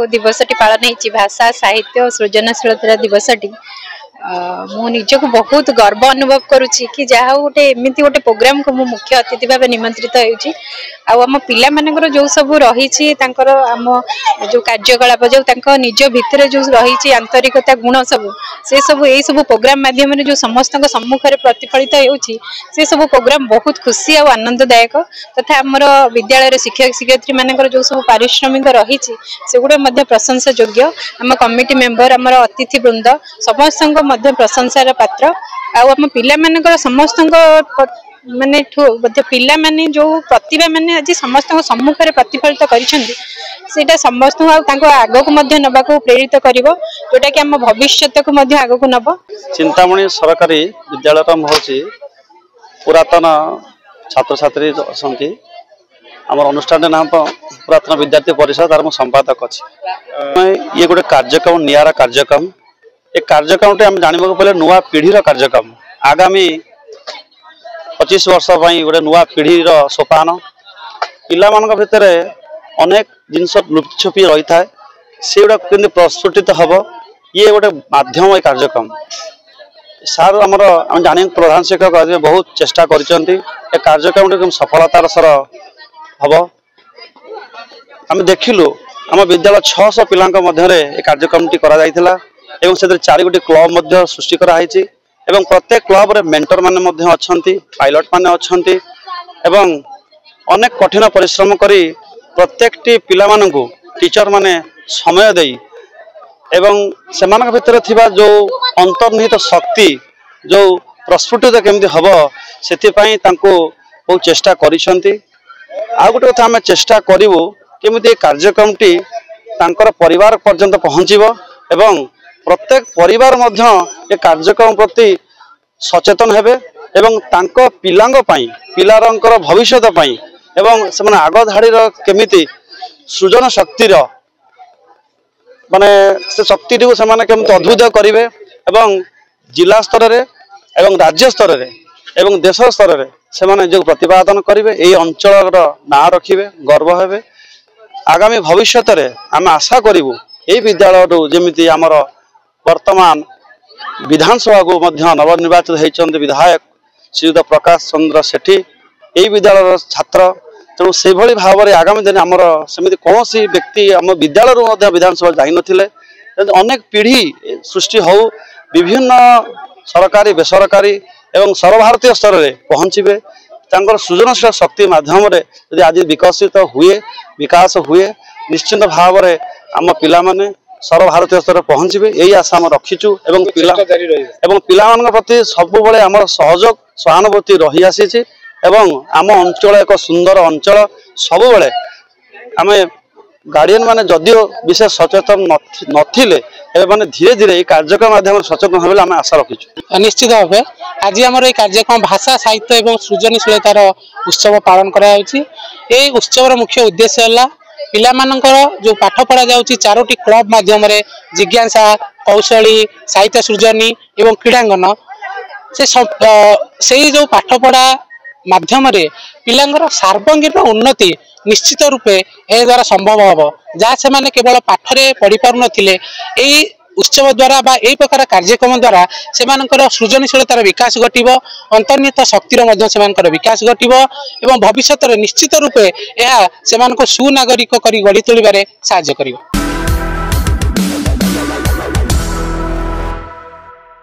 दिवसटी पालन होती भाषा साहित्य सृजनशीलता दिवसटी मु निजक बहुत गर्व अनुभव करुच्ची कि जहाँ गोटे एमती गोटे प्रोग्राम को मु मुख्य अतिथि भाव निमंत्रित होम पिला मानकर जो सब रही आम जो कार्यकलाप जो निज भितर जो रही आंतरिकता गुण सब से सब यही सब प्रोग्राम माध्यम जो समस्त सम्मुख में प्रतिफलित होती से सब प्रोग्राम बहुत खुशी और आनंददायक तथा आमर विद्यालय शिक्षक शिक्षयित्री मानकर जो सब पारिश्रमिक रही से गुड़े प्रशंसा योग्य आम कमिटी मेंबर आमर अतिथि वृंद समस्त प्रशंसार पात्र आम पिला मानकर समस्त माने पिला माने जो प्रतिभा माने आज समस्त सम्मुख में प्रतिफलित कर समस्त आग को नवा को प्रेरित कर जोटा कि आम भविष्य को आग को नब चिंतामणि सरकारी विद्यालय हूँ पुरातन छात्र छात्री अच्छा आम अनुष्ठान नाम पुरातन विद्यार्थी परिषद और संपादक अच्छे ये गोटे कार्यक्रम निरा कार्यक्रम ये कार्यक्रम टे जानवा पड़े नुआ पीढ़ीर कार्यक्रम आगामी 25 वर्ष गोटे नुआ पीढ़ीर सोपान पिला भितर अनेक जिनस लुप्तछुपी रही था से गुड़ा के प्रस्फुटित हम ये गोटे माध्यम कार्यक्रम सार आमर आम जान प्रधान शिक्षक आज बहुत चेष्टा कर कार्यक्रम सफलतार सर हम आम देखिलु आम विद्यालय 600 पिला कार्यक्रम एवं से 4 गोटी क्लब सृष्टि कराई एवं प्रत्येक क्लब रे मेंटर माने अच्छी पायलट माने अच्छी एवं अनेक कठिन परिश्रम करी प्रत्येक पिला मानू टीचर माने समय दे एवं सेमान भितर थिबा जो अंतर्निहित शक्ति जो प्रस्फुटित केमती हम से बहुत चेष्टा करिसेंती आ गोटे कथा आम चेष्टा करूँ केमती कार्यक्रम टी तांकर परिवार पर्यंत पहुँचब एवं प्रत्येक परिवार मध्य ये कार्यक्रम प्रति सचेतन हेबे एवं तांको पिलांगो पाई पिलारंकर भविष्यत पाई एवं से आग धाड़ीर केमिति सृजन शक्तिर माने से शक्ति को से केमती अद्भुत करेंगे एवं जिला स्तर रे एवं राज्य स्तर रे एवं देश स्तर रे से माने जो प्रतिपादन करेंगे यही अंचल ना रखिए गर्व हेबे आगामी भविष्य रे आम आशा करूँ यही विद्यालय जमी आमर वर्तमान विधानसभा को नवनिर्वाचित होती विधायक श्रीयुत प्रकाश चंद्र सेठी यही विद्यालय छात्र तेणु से भाव में आगामी दिन आमर सेमती कौन व्यक्ति आम विद्यालय विधानसभा जाई नथिले अनेक पीढ़ी सृष्टि हो विभिन्न सरकारी बेसरकारी एवं सर्वभारतीय स्तर में पहुँचे सृजनशील शक्ति माध्यम आज विकसित हुए विकास हुए निश्चित भाव में आम पिला माने सर्वभारतीय स्तर में पहुँचे यही आशा आम रखीचु एवं पिला प्रति सब आम सहयोग सहानुभूति रही आसी आम अंचल एक सुंदर अंचल सब आम गार्डियन माने जदियो विशेष सचेतन नथिले माने धीरे धीरे ये कार्यक्रम माध्यम सचेतन होबे आम आशा रखीचु। निश्चित भाव आज आमर ये कार्यक्रम भाषा साहित्य एवं सृजनशीलतार उत्सव पालन करा उत्सव मुख्य उद्देश्य है पिला मानकर जो पाठ पढ़ा जाउची 4टी क्लब माध्यम जिज्ञासा कौशली साहित्य सृजनी एवं क्रीड़ांगन से जो पाठ पढ़ा माध्यम पिलांगर सार्वंगीन उन्नति निश्चित रूपे ए द्वारा संभव हम जहाँ से माने केवल पाठरे पढ़ी पारु नथिले एई उत्सव द्वारा बा एई प्रकार कार्यक्रम द्वारा सेमानकर सृजनशीलतार विकास घटिबो अंतर्निहित शक्तिर मध्य सेमानकर विकास घटिबो एवं भविष्य निश्चित रूपे यह सेमानको सुनागरिक करी गढ़ी तोलिबारे साहाय्य करिबो।